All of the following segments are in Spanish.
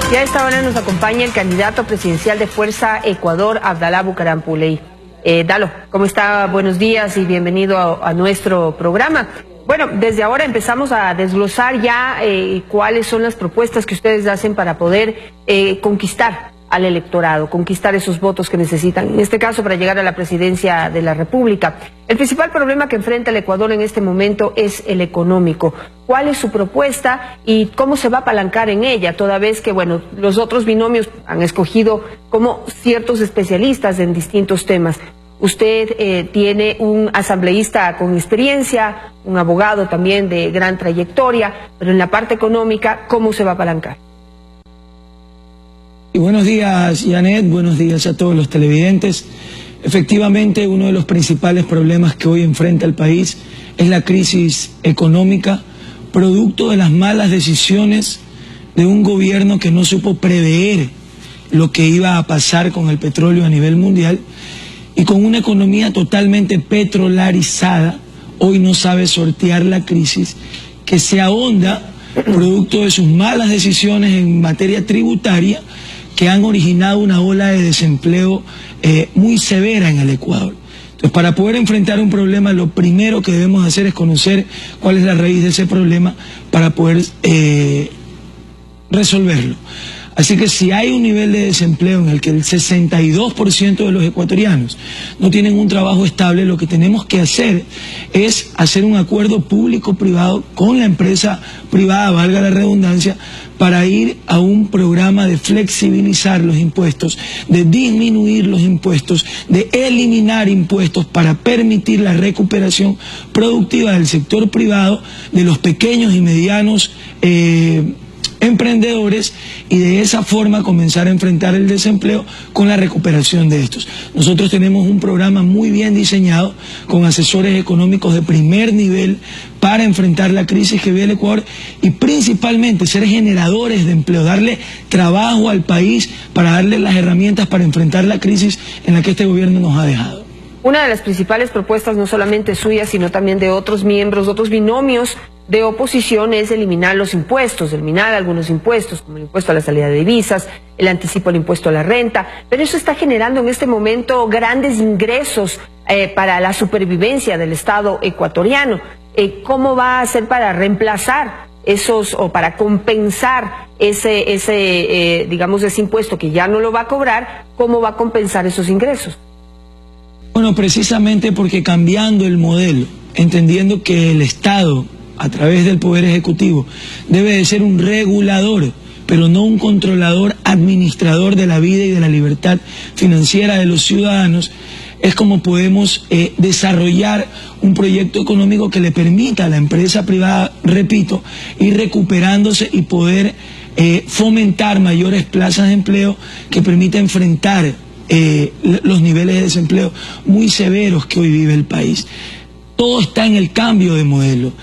Y a esta hora nos acompaña el candidato presidencial de Fuerza Ecuador, Abdalá Bucaram Puley. Dalo, ¿cómo está? Buenos días y bienvenido a nuestro programa. Bueno, desde ahora empezamos a desglosar ya cuáles son las propuestas que ustedes hacen para poder conquistar al electorado, conquistar esos votos que necesitan, en este caso para llegar a la presidencia de la República. El principal problema que enfrenta el Ecuador en este momento es el económico. ¿Cuál es su propuesta y cómo se va a apalancar en ella? Toda vez que, bueno, los otros binomios han escogido como ciertos especialistas en distintos temas. Usted tiene un asambleísta con experiencia, un abogado también de gran trayectoria, pero en la parte económica, ¿cómo se va a apalancar? Y buenos días, Janet, buenos días a todos los televidentes. Efectivamente, uno de los principales problemas que hoy enfrenta el país es la crisis económica, producto de las malas decisiones de un gobierno que no supo prever lo que iba a pasar con el petróleo a nivel mundial, y con una economía totalmente petrolarizada, hoy no sabe sortear la crisis que se ahonda producto de sus malas decisiones en materia tributaria, que han originado una ola de desempleo muy severa en el Ecuador. Entonces, para poder enfrentar un problema, lo primero que debemos hacer es conocer cuál es la raíz de ese problema para poder resolverlo. Así que si hay un nivel de desempleo en el que el 62% de los ecuatorianos no tienen un trabajo estable, lo que tenemos que hacer es hacer un acuerdo público-privado con la empresa privada, valga la redundancia, para ir a un programa de flexibilizar los impuestos, de disminuir los impuestos, de eliminar impuestos para permitir la recuperación productiva del sector privado, de los pequeños y medianos emprendedores, y de esa forma comenzar a enfrentar el desempleo con la recuperación de estos. Nosotros tenemos un programa muy bien diseñado con asesores económicos de primer nivel para enfrentar la crisis que vive el Ecuador y principalmente ser generadores de empleo, darle trabajo al país para darle las herramientas para enfrentar la crisis en la que este gobierno nos ha dejado. Una de las principales propuestas, no solamente suya, sino también de otros miembros, otros binomios de oposición, es eliminar los impuestos, eliminar algunos impuestos, como el impuesto a la salida de divisas, el anticipo al impuesto a la renta, pero eso está generando en este momento grandes ingresos para la supervivencia del Estado ecuatoriano. ¿Cómo va a hacer para reemplazar esos, o para compensar digamos, ese impuesto que ya no lo va a cobrar? ¿Cómo va a compensar esos ingresos? Bueno, precisamente porque cambiando el modelo, entendiendo que el Estado, a través del Poder Ejecutivo, debe de ser un regulador, pero no un controlador, administrador de la vida y de la libertad financiera de los ciudadanos, es como podemos desarrollar un proyecto económico que le permita a la empresa privada, repito, ir recuperándose y poder fomentar mayores plazas de empleo que permita enfrentar los niveles de desempleo muy severos que hoy vive el país. Todo está en el cambio de modelo.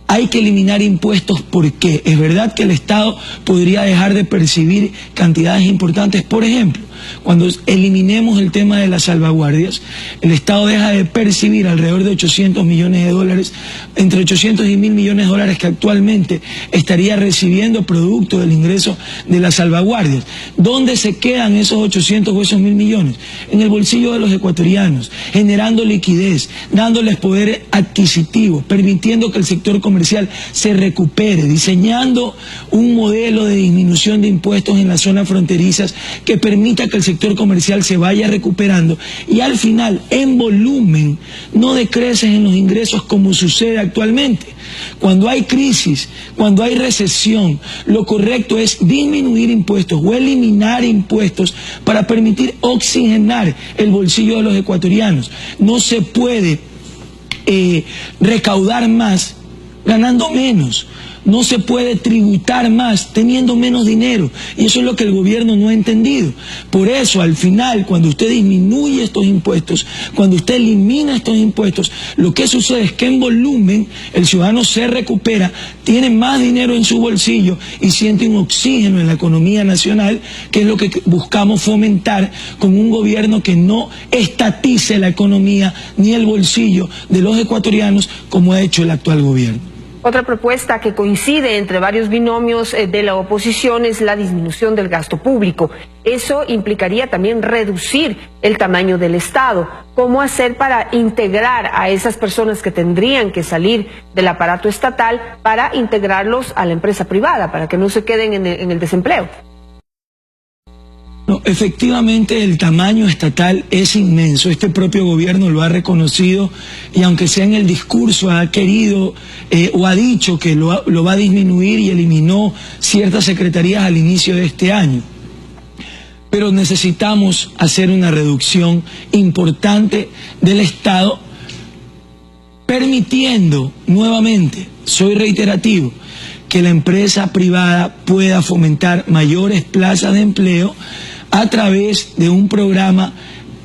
Hay que eliminar impuestos. ¿Por qué? Es verdad que el Estado podría dejar de percibir cantidades importantes. Por ejemplo, cuando eliminemos el tema de las salvaguardias, el Estado deja de percibir alrededor de 800 millones de dólares, entre 800 y 1.000 millones de dólares que actualmente estaría recibiendo producto del ingreso de las salvaguardias. ¿Dónde se quedan esos 800 o esos 1.000 millones? En el bolsillo de los ecuatorianos, generando liquidez, dándoles poder adquisitivo, permitiendo que el sector comercial se recupere, diseñando un modelo de disminución de impuestos en las zonas fronterizas que permita que el sector comercial se vaya recuperando y al final, en volumen, no decrecen en los ingresos como sucede actualmente. Cuando hay crisis, cuando hay recesión, lo correcto es disminuir impuestos o eliminar impuestos para permitir oxigenar el bolsillo de los ecuatorianos. No se puede recaudar más ganando menos. No se puede tributar más teniendo menos dinero, y eso es lo que el gobierno no ha entendido. Por eso, al final, cuando usted disminuye estos impuestos, cuando usted elimina estos impuestos, lo que sucede es que en volumen el ciudadano se recupera, tiene más dinero en su bolsillo y siente un oxígeno en la economía nacional, que es lo que buscamos fomentar con un gobierno que no estatice la economía ni el bolsillo de los ecuatorianos como ha hecho el actual gobierno. Otra propuesta que coincide entre varios binomios de la oposición es la disminución del gasto público. Eso implicaría también reducir el tamaño del Estado. ¿Cómo hacer para integrar a esas personas que tendrían que salir del aparato estatal para integrarlos a la empresa privada, para que no se queden en el desempleo? No, efectivamente el tamaño estatal es inmenso, este propio gobierno lo ha reconocido y aunque sea en el discurso ha querido o ha dicho que lo va a disminuir y eliminó ciertas secretarías al inicio de este año. Pero necesitamos hacer una reducción importante del Estado, permitiendo nuevamente, soy reiterativo, que la empresa privada pueda fomentar mayores plazas de empleo a través de un programa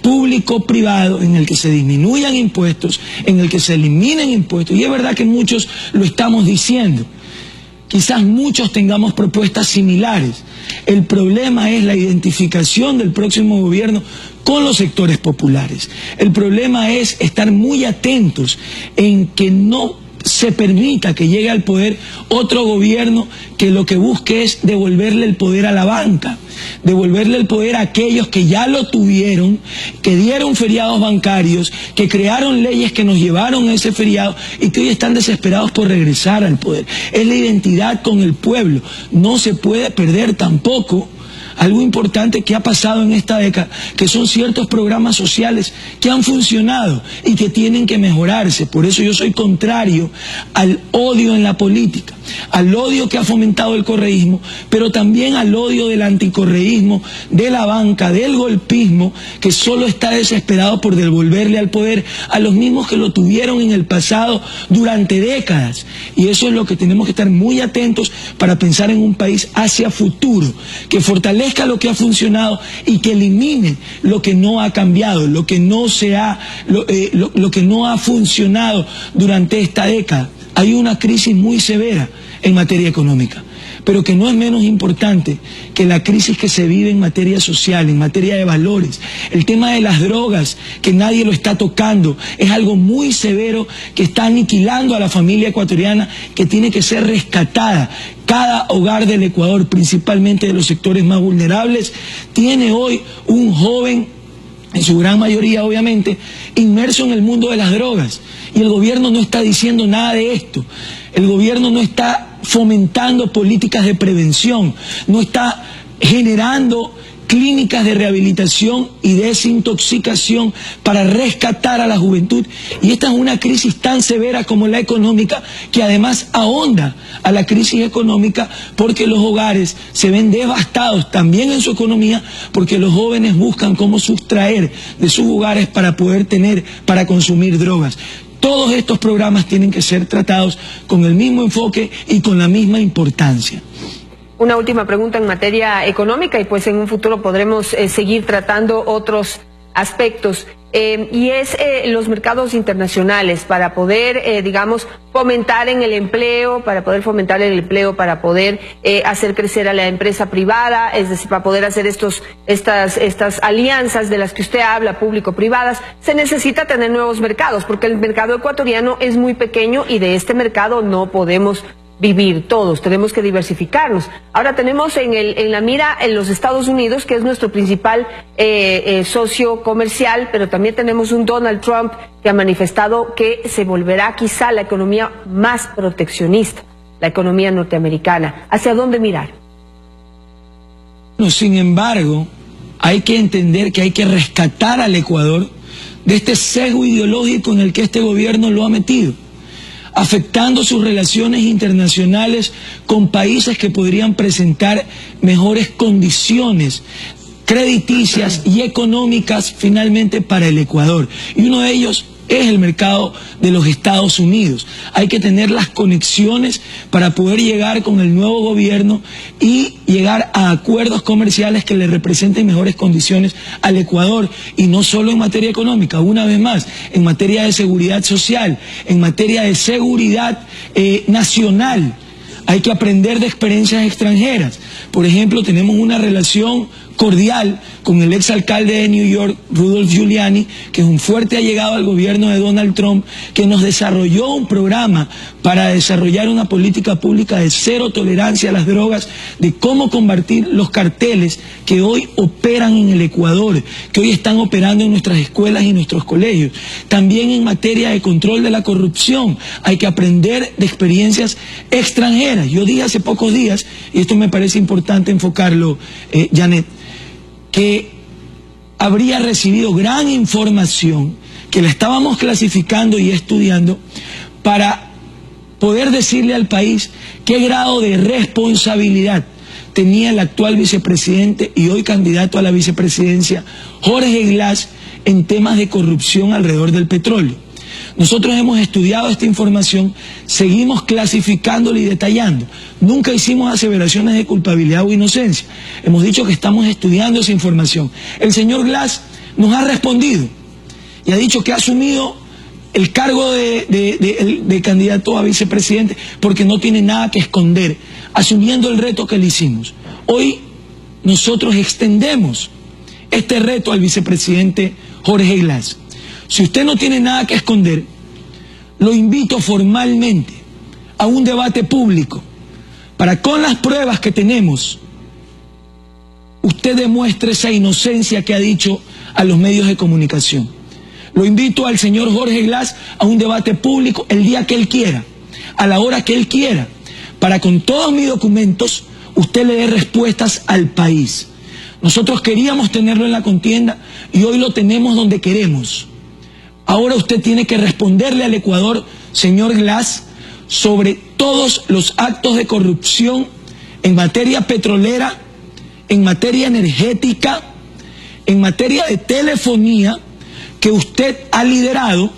público-privado en el que se disminuyan impuestos, en el que se eliminen impuestos. Y es verdad que muchos lo estamos diciendo. Quizás muchos tengamos propuestas similares. El problema es la identificación del próximo gobierno con los sectores populares. El problema es estar muy atentos en que no se permita que llegue al poder otro gobierno que lo que busque es devolverle el poder a la banca, devolverle el poder a aquellos que ya lo tuvieron, que dieron feriados bancarios, que crearon leyes que nos llevaron a ese feriado y que hoy están desesperados por regresar al poder. Es la identidad con el pueblo, no se puede perder tampoco. Algo importante que ha pasado en esta década, que son ciertos programas sociales que han funcionado y que tienen que mejorarse. Por eso yo soy contrario al odio en la política, al odio que ha fomentado el correísmo, pero también al odio del anticorreísmo, de la banca, del golpismo, que solo está desesperado por devolverle al poder a los mismos que lo tuvieron en el pasado durante décadas. Y eso es lo que tenemos que estar muy atentos para pensar en un país hacia futuro, que fortalezca lo que ha funcionado y que elimine lo que no ha cambiado, lo que no ha funcionado durante esta década. Hay una crisis muy severa en materia económica, pero que no es menos importante que la crisis que se vive en materia social, en materia de valores. El tema de las drogas, que nadie lo está tocando, es algo muy severo que está aniquilando a la familia ecuatoriana, que tiene que ser rescatada. Cada hogar del Ecuador, principalmente de los sectores más vulnerables, tiene hoy un joven, en su gran mayoría obviamente, inmerso en el mundo de las drogas. Y el gobierno no está diciendo nada de esto. El gobierno no está fomentando políticas de prevención, no está generando clínicas de rehabilitación y desintoxicación para rescatar a la juventud. Y esta es una crisis tan severa como la económica, que además ahonda a la crisis económica, porque los hogares se ven devastados también en su economía, porque los jóvenes buscan cómo sustraer de sus hogares para poder para consumir drogas. Todos estos programas tienen que ser tratados con el mismo enfoque y con la misma importancia. Una última pregunta en materia económica y pues en un futuro podremos seguir tratando otros aspectos y es los mercados internacionales para poder, digamos, fomentar en el empleo, para poder fomentar el empleo, para poder hacer crecer a la empresa privada, es decir, para poder hacer estas alianzas de las que usted habla, público-privadas. Se necesita tener nuevos mercados porque el mercado ecuatoriano es muy pequeño y de este mercado no podemos vivir todos, tenemos que diversificarnos. Ahora tenemos en la mira en los Estados Unidos, que es nuestro principal socio comercial, pero también tenemos un Donald Trump que ha manifestado que se volverá quizá la economía más proteccionista, la economía norteamericana. ¿Hacia dónde mirar? No, sin embargo, hay que entender que hay que rescatar al Ecuador de este sesgo ideológico en el que este gobierno lo ha metido, afectando sus relaciones internacionales con países que podrían presentar mejores condiciones crediticias y económicas finalmente para el Ecuador. Y uno de ellos es el mercado de los Estados Unidos. Hay que tener las conexiones para poder llegar con el nuevo gobierno y llegar a acuerdos comerciales que le representen mejores condiciones al Ecuador, y no solo en materia económica, una vez más, en materia de seguridad social, en materia de seguridad nacional. Hay que aprender de experiencias extranjeras. Por ejemplo, tenemos una relación cordial con el exalcalde de New York, Rudolph Giuliani, que es un fuerte allegado al gobierno de Donald Trump, que nos desarrolló un programa para desarrollar una política pública de cero tolerancia a las drogas, de cómo combatir los carteles que hoy operan en el Ecuador, que hoy están operando en nuestras escuelas y nuestros colegios. También en materia de control de la corrupción, hay que aprender de experiencias extranjeras. Yo dije hace pocos días, y esto me parece importante enfocarlo, Janet, que habría recibido gran información, que la estábamos clasificando y estudiando para poder decirle al país qué grado de responsabilidad tenía el actual vicepresidente y hoy candidato a la vicepresidencia, Jorge Glass, en temas de corrupción alrededor del petróleo. Nosotros hemos estudiado esta información, seguimos clasificándola y detallando. Nunca hicimos aseveraciones de culpabilidad o inocencia. Hemos dicho que estamos estudiando esa información. El señor Glass nos ha respondido y ha dicho que ha asumido el cargo de candidato a vicepresidente porque no tiene nada que esconder, asumiendo el reto que le hicimos. Hoy nosotros extendemos este reto al vicepresidente Jorge Glass. Si usted no tiene nada que esconder, lo invito formalmente a un debate público para, con las pruebas que tenemos, usted demuestre esa inocencia que ha dicho a los medios de comunicación. Lo invito al señor Jorge Glass a un debate público el día que él quiera, a la hora que él quiera, para con todos mis documentos usted le dé respuestas al país. Nosotros queríamos tenerlo en la contienda y hoy lo tenemos donde queremos. Ahora usted tiene que responderle al Ecuador, señor Glass, sobre todos los actos de corrupción en materia petrolera, en materia energética, en materia de telefonía, que usted ha liderado,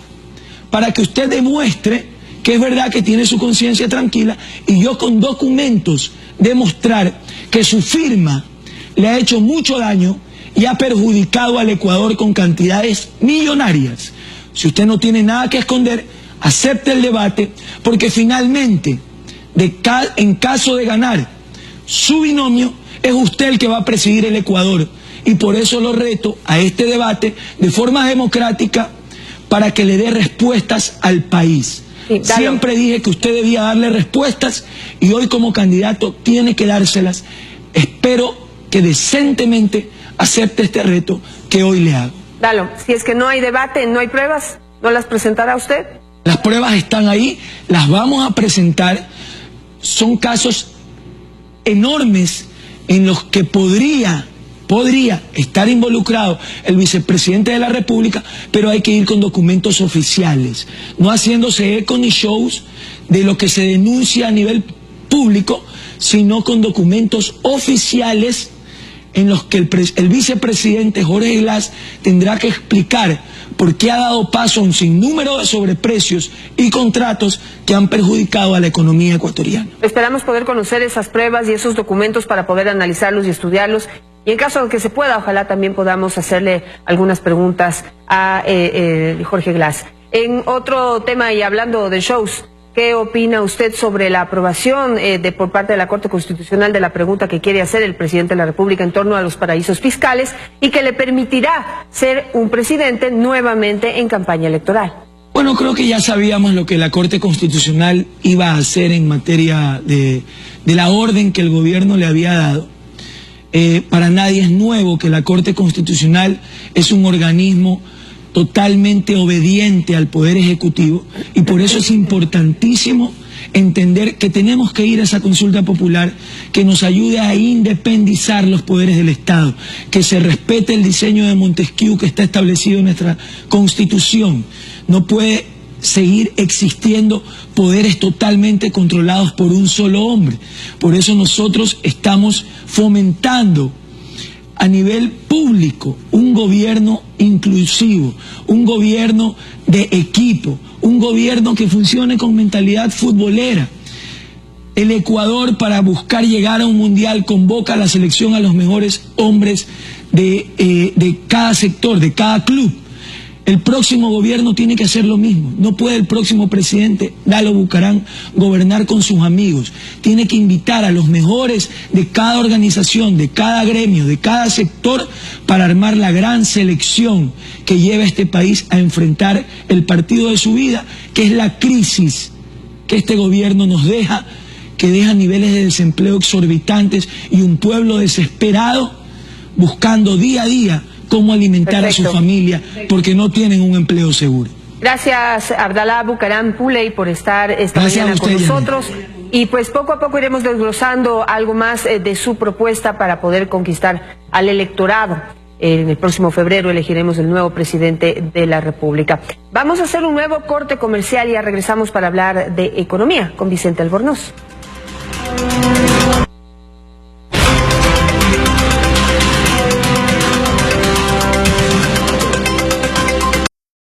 para que usted demuestre que es verdad que tiene su conciencia tranquila y yo con documentos demostrar que su firma le ha hecho mucho daño y ha perjudicado al Ecuador con cantidades millonarias. Si usted no tiene nada que esconder, acepte el debate, porque finalmente, en caso de ganar su binomio, es usted el que va a presidir el Ecuador. Y por eso lo reto a este debate de forma democrática para que le dé respuestas al país. Sí, siempre dije que usted debía darle respuestas y hoy como candidato tiene que dárselas. Espero que decentemente acepte este reto que hoy le hago. Dalo, si es que no hay debate, no hay pruebas, ¿no las presentará usted? Las pruebas están ahí, las vamos a presentar. Son casos enormes en los que podría estar involucrado el vicepresidente de la República, pero hay que ir con documentos oficiales, no haciéndose eco ni shows de lo que se denuncia a nivel público, sino con documentos oficiales en los que el vicepresidente Jorge Glass tendrá que explicar por qué ha dado paso a un sinnúmero de sobreprecios y contratos que han perjudicado a la economía ecuatoriana. Esperamos poder conocer esas pruebas y esos documentos para poder analizarlos y estudiarlos. Y en caso de que se pueda, ojalá también podamos hacerle algunas preguntas a Jorge Glass. En otro tema y hablando de shows, ¿qué opina usted sobre la aprobación por parte de la Corte Constitucional de la pregunta que quiere hacer el presidente de la República en torno a los paraísos fiscales y que le permitirá ser un presidente nuevamente en campaña electoral? Bueno, creo que ya sabíamos lo que la Corte Constitucional iba a hacer en materia de la orden que el gobierno le había dado. Para nadie es nuevo que la Corte Constitucional es un organismo totalmente obediente al Poder Ejecutivo y por eso es importantísimo entender que tenemos que ir a esa consulta popular que nos ayude a independizar los poderes del Estado, que se respete el diseño de Montesquieu que está establecido en nuestra Constitución. No puede seguir existiendo poderes totalmente controlados por un solo hombre. Por eso nosotros estamos fomentando a nivel público un gobierno inclusivo, un gobierno de equipo, un gobierno que funcione con mentalidad futbolera. El Ecuador, para buscar llegar a un mundial, convoca a la selección a los mejores hombres de cada sector, de cada club. El próximo gobierno tiene que hacer lo mismo. No puede el próximo presidente, Dalo Bucaram, gobernar con sus amigos. Tiene que invitar a los mejores de cada organización, de cada gremio, de cada sector, para armar la gran selección que lleva a este país a enfrentar el partido de su vida, que es la crisis que este gobierno nos deja, que deja niveles de desempleo exorbitantes y un pueblo desesperado buscando día a día cómo alimentar a su familia porque no tienen un empleo seguro. Gracias, Abdalá Bucaram Puley, por estar esta mañana con nosotros. Y pues poco a poco iremos desglosando algo más de su propuesta para poder conquistar al electorado. En el próximo febrero elegiremos el nuevo presidente de la República. Vamos a hacer un nuevo corte comercial y ya regresamos para hablar de economía con Vicente Albornoz.